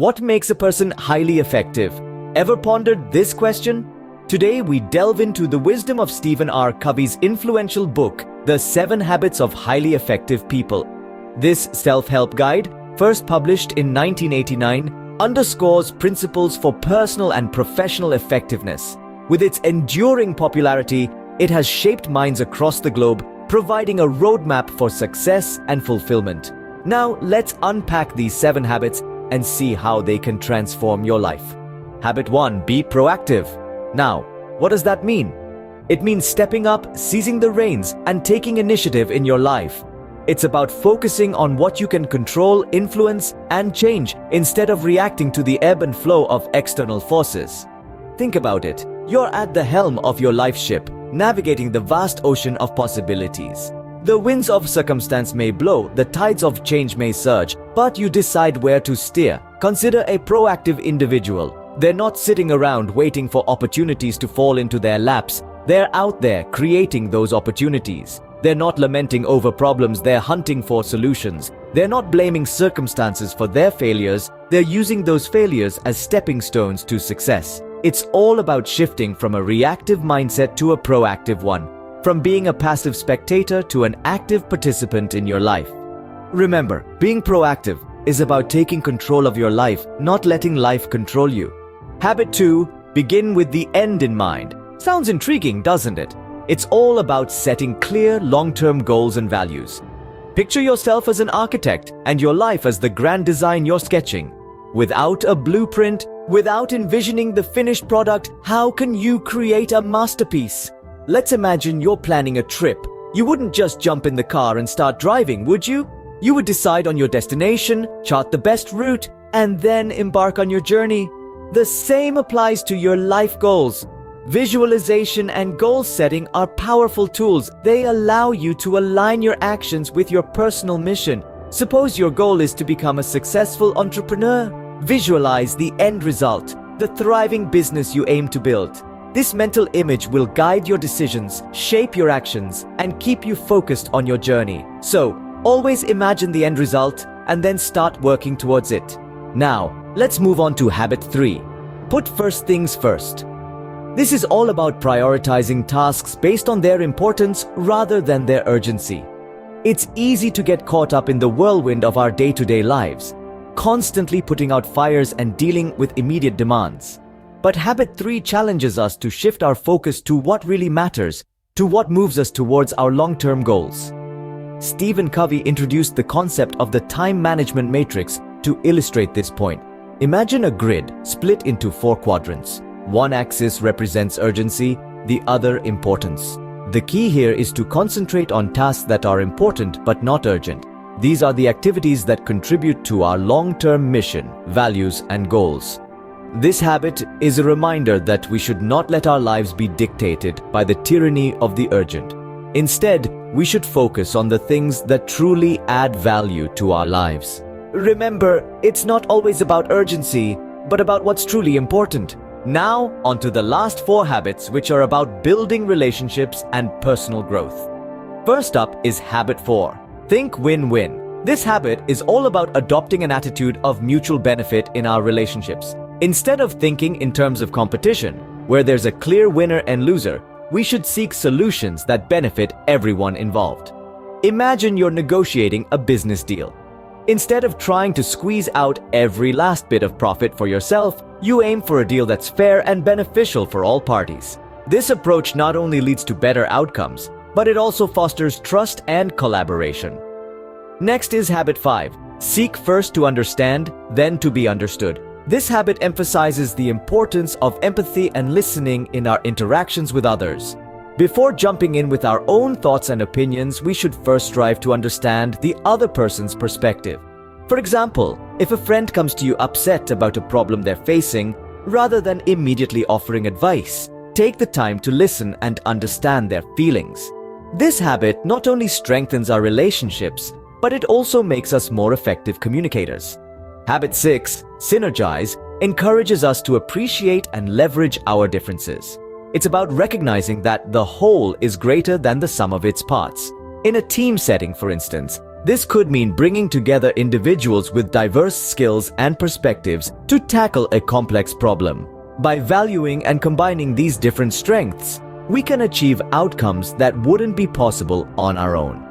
What makes a person highly effective? Ever pondered this question? Today we delve into the wisdom of Stephen R. Covey's influential book, The 7 Habits of Highly Effective People. This self-help guide, first published in 1989, underscores principles for personal and professional effectiveness. With its enduring popularity, it has shaped minds across the globe, providing a roadmap for success and fulfillment. Now, let's unpack these 7 habits and see how they can transform your life. Habit 1. Be proactive. Now, what does that mean? It means stepping up, seizing the reins, and taking initiative in your life. It's about focusing on what you can control, influence, and change instead of reacting to the ebb and flow of external forces. Think about it. You're at the helm of your life ship, navigating the vast ocean of possibilities. The winds of circumstance may blow, the tides of change may surge, but you decide where to steer. Consider a proactive individual. They're not sitting around waiting for opportunities to fall into their laps. They're out there creating those opportunities. They're not lamenting over problems, they're hunting for solutions. They're not blaming circumstances for their failures, they're using those failures as stepping stones to success. It's all about shifting from a reactive mindset to a proactive one, from being a passive spectator to an active participant in your life. Remember, being proactive is about taking control of your life, not letting life control you. Habit 2. Begin with the end in mind. Sounds intriguing, doesn't it? It's all about setting clear, long-term goals and values. Picture yourself as an architect and your life as the grand design you're sketching. Without a blueprint, without envisioning the finished product, how can you create a masterpiece? Let's imagine you're planning a trip. You wouldn't just jump in the car and start driving, would you? You would decide on your destination, chart the best route, and then embark on your journey. The same applies to your life goals. Visualization and goal setting are powerful tools. They allow you to align your actions with your personal mission. Suppose your goal is to become a successful entrepreneur. Visualize the end result, the thriving business you aim to build. This mental image will guide your decisions, shape your actions, and keep you focused on your journey. So, always imagine the end result and then start working towards it. Now, let's move on to habit 3. Put first things first. This is all about prioritizing tasks based on their importance rather than their urgency. It's easy to get caught up in the whirlwind of our day-to-day lives, constantly putting out fires and dealing with immediate demands. But habit 3 challenges us to shift our focus to what really matters, to what moves us towards our long-term goals. Stephen Covey introduced the concept of the time management matrix to illustrate this point. Imagine a grid split into 4 quadrants. One axis represents urgency, the other importance. The key here is to concentrate on tasks that are important but not urgent. These are the activities that contribute to our long-term mission, values, and goals. This habit is a reminder that we should not let our lives be dictated by the tyranny of the urgent. Instead, we should focus on the things that truly add value to our lives. Remember, it's not always about urgency, but about what's truly important. Now, onto the last 4 habits, which are about building relationships and personal growth. First up is habit 4. Think win-win. This habit is all about adopting an attitude of mutual benefit in our relationships. Instead of thinking in terms of competition, where there's a clear winner and loser, we should seek solutions that benefit everyone involved. Imagine you're negotiating a business deal. Instead of trying to squeeze out every last bit of profit for yourself, you aim for a deal that's fair and beneficial for all parties. This approach not only leads to better outcomes, but it also fosters trust and collaboration. Next is habit 5. Seek first to understand, then to be understood. This habit emphasizes the importance of empathy and listening in our interactions with others. Before jumping in with our own thoughts and opinions, we should first strive to understand the other person's perspective. For example, if a friend comes to you upset about a problem they're facing, rather than immediately offering advice, take the time to listen and understand their feelings. This habit not only strengthens our relationships, but it also makes us more effective communicators. Habit 6, synergize, encourages us to appreciate and leverage our differences. It's about recognizing that the whole is greater than the sum of its parts. In a team setting, for instance, This could mean bringing together individuals with diverse skills and perspectives to tackle a complex problem. By valuing and combining these different strengths, we can achieve outcomes that wouldn't be possible on our own.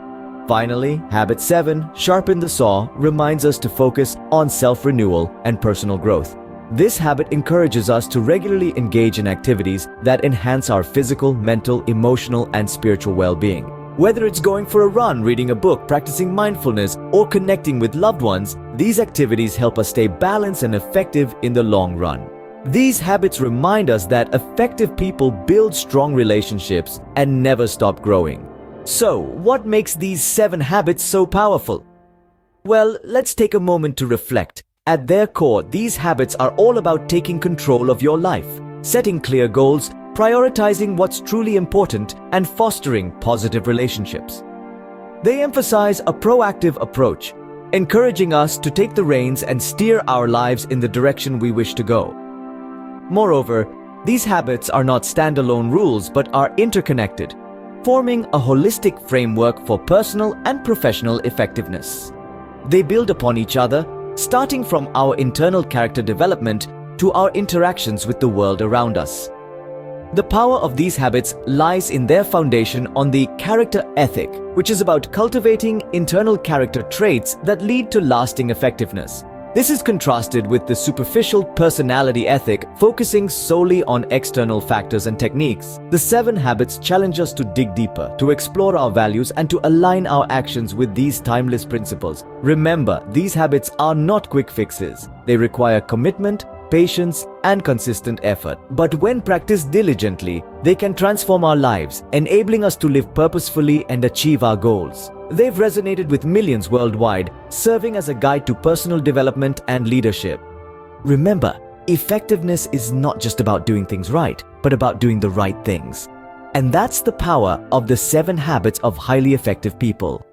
Finally, habit 7, sharpen the saw, reminds us to focus on self-renewal and personal growth. This habit encourages us to regularly engage in activities that enhance our physical, mental, emotional, and spiritual well-being. Whether it's going for a run, reading a book, practicing mindfulness, or connecting with loved ones, these activities help us stay balanced and effective in the long run. These habits remind us that effective people build strong relationships and never stop growing. So, what makes these 7 habits so powerful? Well, let's take a moment to reflect. At their core, these habits are all about taking control of your life, setting clear goals, prioritizing what's truly important, and fostering positive relationships. They emphasize a proactive approach, encouraging us to take the reins and steer our lives in the direction we wish to go. Moreover, these habits are not standalone rules but are interconnected, forming a holistic framework for personal and professional effectiveness. They build upon each other, starting from our internal character development to our interactions with the world around us. The power of these habits lies in their foundation on the character ethic, which is about cultivating internal character traits that lead to lasting effectiveness. This is contrasted with the superficial personality ethic, focusing solely on external factors and techniques. The 7 habits challenge us to dig deeper, to explore our values, and to align our actions with these timeless principles. Remember, these habits are not quick fixes. They require commitment, patience, and consistent effort. But when practiced diligently, they can transform our lives, enabling us to live purposefully and achieve our goals. They've resonated with millions worldwide, serving as a guide to personal development and leadership. Remember, effectiveness is not just about doing things right, but about doing the right things. And that's the power of the 7 habits of highly effective people.